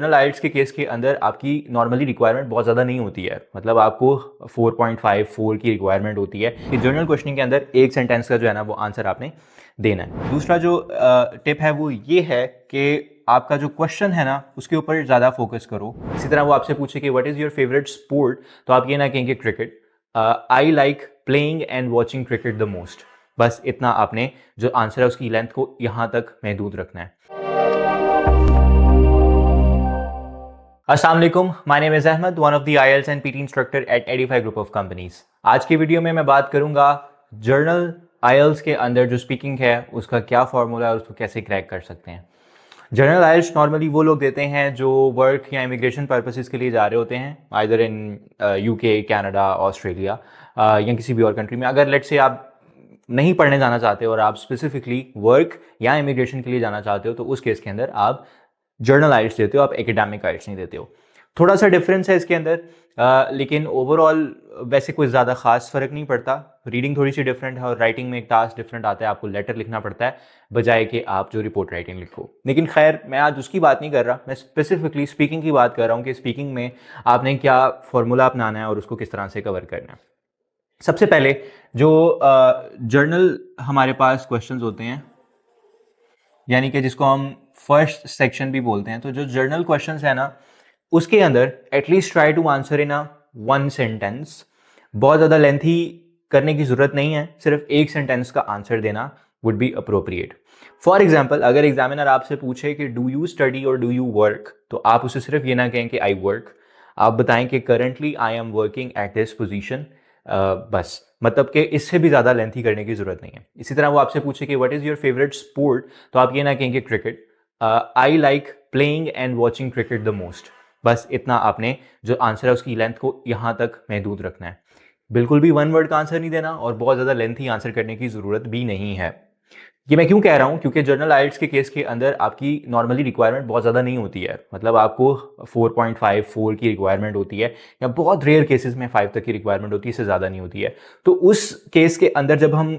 Journal आइल्स के case के अंदर आपकी नॉर्मली रिक्वायरमेंट बहुत ज़्यादा नहीं होती है, मतलब आपको 4.54 की रिक्वायरमेंट होती है कि जर्नल क्वेश्चनिंग के अंदर एक सेंटेंस का जो है ना वो आंसर आपने देना है। दूसरा जो टिप है वो ये है कि आपका जो क्वेश्चन है ना उसके ऊपर ज़्यादा फोकस करो। इसी तरह वो आपसे पूछे कि what is your favourite sport, तो आप ये ना कहेंगे cricket. I like playing and watching cricket the most. बस इतना आपने जो आंसर है उसकी लेंथ को यहाँ तक महदूद रखना है। अस्सलाम वालेकुम, my name is Ahmed, one of the IELTS and PT instructor at Edify group of companies. आज की वीडियो में मैं बात करूंगा जर्नल IELTS के अंदर जो स्पीकिंग है उसका क्या फॉर्मूला है और उसको कैसे क्रैक कर सकते हैं। जर्नल IELTS नॉर्मली वो लोग देते हैं जो वर्क या इमिग्रेशन पर्पसेस के लिए जा रहे होते हैं, either in UK, Canada, Australia या किसी भी और कंट्री में। अगर लेट्स से आप नहीं पढ़ने जाना चाहते और आप स्पेसिफिकली वर्क या इमिग्रेशन के लिए जाना चाहते हो तो उस केस के अंदर आप जर्नल आइल्स देते हो, आप एकेडमिक आइल्स नहीं देते हो। थोड़ा सा डिफरेंस है इसके अंदर, लेकिन ओवरऑल वैसे कोई ज़्यादा खास फ़र्क नहीं पड़ता। रीडिंग थोड़ी सी डिफरेंट है और राइटिंग में एक टास्क डिफरेंट आता है, आपको लेटर लिखना पड़ता है बजाय कि आप जो रिपोर्ट राइटिंग लिखो। लेकिन खैर मैं आज उसकी बात नहीं कर रहा, मैं स्पेसिफिकली स्पीकिंग की बात कर रहा हूँ कि स्पीकिंग में आपने क्या फॉर्मूला अपनाना है और उसको किस तरह से कवर करना है। सबसे पहले जो जर्नल हमारे पास क्वेश्चंस होते हैं, यानी कि जिसको हम फर्स्ट सेक्शन भी बोलते हैं, तो जो जर्नल क्वेश्चंस है ना उसके अंदर at least try to answer in one sentence. बहुत ज़्यादा लेंथी करने की ज़रूरत नहीं है, सिर्फ एक सेंटेंस का आंसर देना would be appropriate. For example, अगर एग्जामिनर आपसे पूछे कि डू यू स्टडी और डू यू वर्क, तो आप उसे सिर्फ ये ना कहें कि आई वर्क, आप बताएं कि currently I am working at this position. बस, मतलब कि इससे भी ज़्यादा लेंथी करने की ज़रूरत नहीं है। इसी तरह वो आपसे पूछे कि what is your favourite sport, तो आप ये ना कहेंगे cricket. I like playing and watching cricket the most. बस इतना आपने जो आंसर है उसकी लेंथ को यहाँ तक महदूद रखना है। बिल्कुल भी वन वर्ड का आंसर नहीं देना और बहुत ज़्यादा लेंथी आंसर करने की ज़रूरत भी नहीं है। ये मैं क्यों कह रहा हूँ, क्योंकि जर्नल आइल्स के केस के अंदर आपकी नॉर्मली रिक्वायरमेंट बहुत ज़्यादा नहीं होती है, मतलब आपको 4.54 की रिक्वायरमेंट होती है या बहुत रेयर केसेस में 5 तक की रिक्वायरमेंट होती है, इससे ज़्यादा नहीं होती है। तो उस केस के अंदर जब हम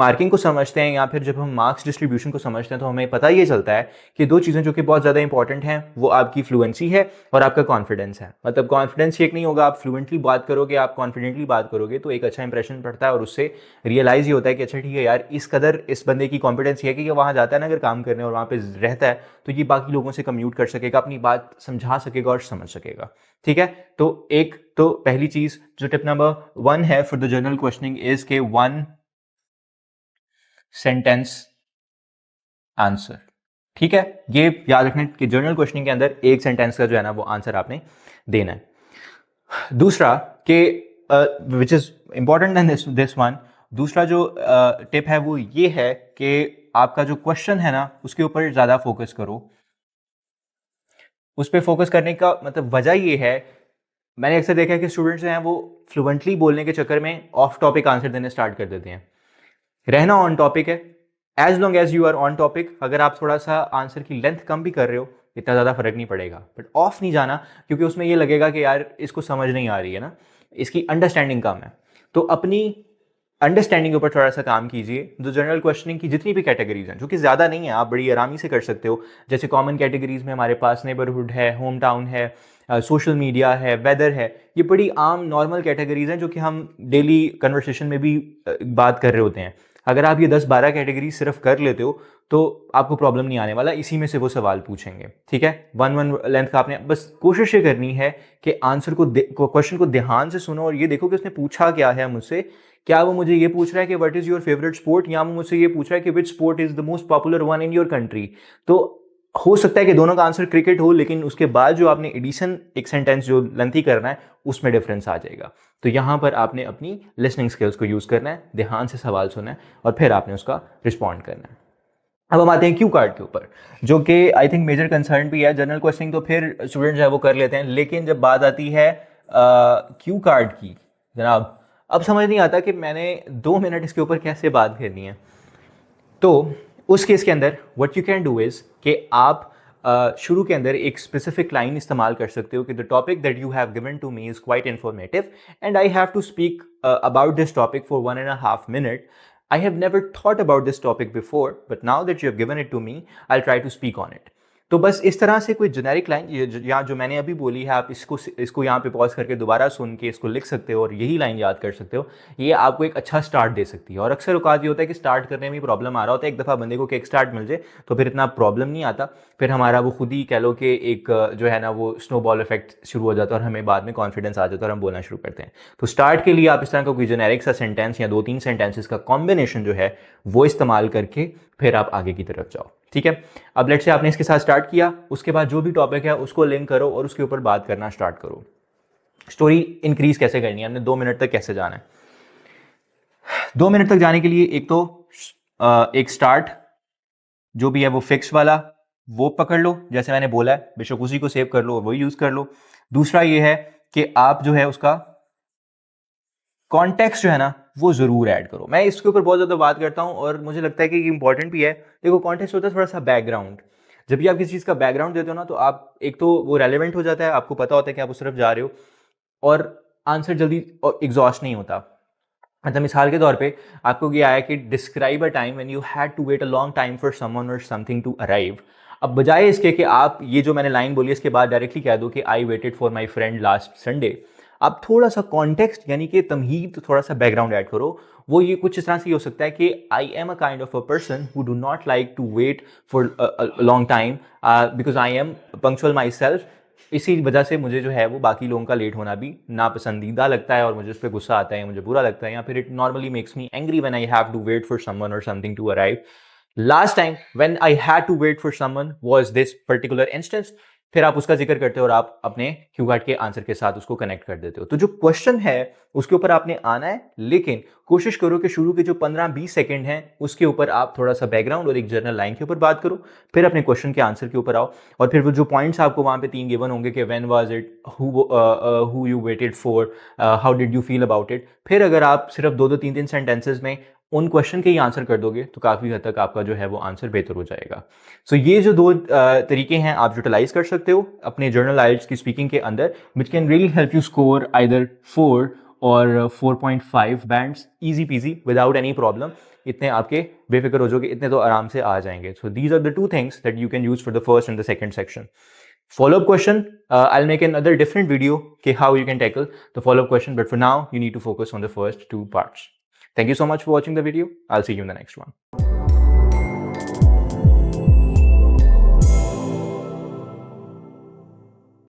मार्किंग को समझते हैं या फिर जब हम मार्क्स डिस्ट्रीब्यूशन को समझते हैं तो हमें पता ये चलता है कि दो चीज़ें जो कि बहुत ज़्यादा इंपॉर्टेंट हैं वो आपकी फ्लुएंसी है और आपका कॉन्फिडेंस है। मतलब कॉन्फिडेंस चेक नहीं होगा, आप फ्लुएंटली बात करोगे, आप कॉन्फिडेंटली बात करोगे तो एक अच्छा इंप्रेशन पड़ता है और उससे रियलाइज ये होता है कि अच्छा ठीक है यार, इस कदर इस बंदे की कॉन्फिडेंस है कि वहाँ जाता है ना अगर काम करने और वहाँ पे रहता है तो ये बाकी लोगों से कम्यूट कर सकेगा, अपनी बात समझा सकेगा और समझ सकेगा। ठीक है, तो एक तो पहली चीज जो टिप नंबर 1 है for the journal questioning is के वन सेंटेंस आंसर। ठीक है, ये याद रखना कि जर्नल क्वेश्चनिंग के अंदर एक सेंटेंस का जो है ना वो आंसर आपने देना है। दूसरा के which is important than this one, दूसरा जो टिप है वो ये है कि आपका जो क्वेश्चन है ना उसके ऊपर ज़्यादा फोकस करो। उस पर फोकस करने का मतलब वजह ये है, मैंने अक्सर देखा है कि स्टूडेंट्स हैं वो फ्लुएंटली बोलने के चक्कर में ऑफ टॉपिक आंसर देने स्टार्ट कर देते हैं। रहना ऑन टॉपिक है, as long as you are on topic. अगर आप थोड़ा सा आंसर की लेंथ कम भी कर रहे हो इतना ज़्यादा फर्क नहीं पड़ेगा, बट ऑफ नहीं जाना, क्योंकि उसमें ये लगेगा कि यार इसको समझ नहीं आ रही है ना, इसकी अंडरस्टैंडिंग कम है। तो अपनी अंडरस्टैंडिंग के ऊपर थोड़ा सा काम कीजिए। जो जनरल क्वेश्चनिंग की जितनी भी कैटेगरीज हैं, जो कि ज़्यादा नहीं है, आप बड़ी आरामी से कर सकते हो। जैसे कॉमन कैटेगरीज में हमारे पास नेबरहुड है, होम टाउन है, सोशल मीडिया है, वेदर है, ये बड़ी आम नॉर्मल कैटेगरीज हैं जो कि हम डेली कन्वर्सेशन में भी बात कर रहे होते हैं। अगर आप ये 10-12 कैटेगरी सिर्फ कर लेते हो तो आपको प्रॉब्लम नहीं आने वाला, इसी में से वो सवाल पूछेंगे। ठीक है, वन लेंथ का आपने बस कोशिश ये करनी है कि आंसर को क्वेश्चन को ध्यान से सुनो और ये देखो कि उसने पूछा क्या है मुझसे। क्या वो मुझे ये पूछ रहा है कि what is your favourite sport, या वो मुझसे ये पूछ रहा है कि which sport is the most popular one in your country. तो हो सकता है कि दोनों का आंसर क्रिकेट हो, लेकिन उसके बाद जो आपने एडिशन एक सेंटेंस जो लेंथी करना है उसमें डिफरेंस आ जाएगा। तो यहाँ पर आपने अपनी लिसनिंग स्किल्स को यूज करना है, ध्यान से सवाल सुनना है और फिर आपने उसका रिस्पॉन्ड करना है। अब हम आते हैं क्यू कार्ड के ऊपर, जो कि आई थिंक मेजर कंसर्न भी है। जनरल क्वेश्चनिंग तो फिर स्टूडेंट जो है वो कर लेते हैं, लेकिन जब बात आती है क्यू कार्ड की, जनाब अब समझ नहीं आता कि मैंने 2 मिनट इसके ऊपर कैसे बात करनी है। तो उस केस के अंदर what you can do is कि आप शुरू के अंदर एक स्पेसिफिक लाइन इस्तेमाल कर सकते हो कि the topic that you have given to me is quite informative and I have to speak about this topic for 1.5 minute. I have never thought about this topic before, but now that you have given it to me, I'll try to speak on it. तो बस इस तरह से कोई generic line या जो मैंने अभी बोली है, आप इसको यहाँ पे पॉज करके दोबारा सुन के इसको लिख सकते हो और यही लाइन याद कर सकते हो। ये आपको एक अच्छा स्टार्ट दे सकती है। और अक्सर औकात ये होता है कि स्टार्ट करने में प्रॉब्लम आ रहा होता है, एक दफ़ा बंदे को किक स्टार्ट मिल जाए तो फिर इतना प्रॉब्लम नहीं आता, फिर हमारा वो खुद ही कह लो कि एक जो है ना वो स्नोबॉल इफेक्ट शुरू हो जाता है और हमें बाद में कॉन्फिडेंस आ जाता है और हम बोलना शुरू करते हैं। तो स्टार्ट के लिए आप इस तरह का कोई जेनेरिक सा सेंटेंस या 2-3 सेंटेंसेस का कॉम्बिनेशन जो है वो इस्तेमाल करके फिर आप आगे की तरफ जाओ। ठीक है, अब लेट्स से आपने इसके साथ स्टार्ट किया, उसके बाद जो भी टॉपिक है उसको लिंक करो और उसके ऊपर बात करना स्टार्ट करो। स्टोरी इंक्रीज कैसे करनी है, हमने 2 मिनट तक कैसे जाना है। 2 मिनट तक जाने के लिए एक तो एक स्टार्ट जो भी है वो फिक्स वाला वो पकड़ लो, जैसे मैंने बोला है, बेशक उसी को सेव कर लो, वो यूज कर लो। दूसरा ये है कि आप जो है उसका कॉन्टेक्स्ट जो है ना वो जरूर ऐड करो। मैं इसके ऊपर बहुत ज्यादा बात करता हूं और मुझे लगता है कि इंपॉर्टेंट भी है। देखो, कॉन्टेक्स्ट होता है थोड़ा सा बैकग्राउंड। जब भी आप किसी चीज का बैकग्राउंड देते हो ना तो आप एक तो वो रेलेवेंट हो जाता है, आपको पता होता है कि आप उस तरफ जा रहे हो और आंसर जल्दी एग्जॉस्ट नहीं होता। मतलब मिसाल के तौर पे आपको ये आया कि describe a time when you had to wait a long time for someone और समथिंग टू अराइव। अब बजाय इसके कि आप ये जो मैंने लाइन बोली इसके बाद डायरेक्टली कह दो कि I waited for my friend last Sunday, आप थोड़ा सा कॉन्टेक्स्ट यानी कि तमहीद, थोड़ा सा बैकग्राउंड ऐड करो। वो ये कुछ इस तरह से हो सकता है कि I am a kind of a person who do not like to wait for long time because I am punctual myself. इसी वजह से मुझे जो है वो बाकी लोगों का लेट होना भी नापसंदीदा लगता है और मुझे उस पर गुस्सा आता है, मुझे बुरा लगता है, या फिर it normally makes me angry when I have to wait for someone और something to arrive. Last time when I had to wait for someone was this particular instance. फिर आप उसका जिक्र करते हो और आप अपने क्यू कार्ड के आंसर के साथ उसको कनेक्ट कर देते हो। तो जो क्वेश्चन है उसके ऊपर आपने आना है, लेकिन कोशिश करो कि शुरू के जो 15-20 सेकंड हैं उसके ऊपर आप थोड़ा सा बैकग्राउंड और एक जर्नल लाइन के ऊपर बात करो, फिर अपने क्वेश्चन के आंसर के ऊपर आओ और फिर वो जो पॉइंट्स आपको वहां पे 3 गिवन होंगे कि when was it, who you waited for, how did you feel about it. फिर अगर आप सिर्फ 2-3 सेंटेंसेस में उन क्वेश्चन के ही आंसर कर दोगे तो काफ़ी हद तक आपका जो है वो आंसर बेहतर हो जाएगा। सो ये जो 2 तरीके हैं आप यूटिलाइज कर सकते हो अपने जर्नल आइल्स की स्पीकिंग के अंदर, which can really help you score either 4 और 4.5 bands easy PG without any problem. इतने आपके बेफिक्र हो जाओगे, इतने तो आराम से आ जाएंगे। So these are the 2 things that you can use for the first and the second section. Follow-up question, I'll make another different video okay, how you can tackle the follow-up question, but for now you need to focus on the first 2 parts. Thank you so much for watching the video. I'll see you in the next one.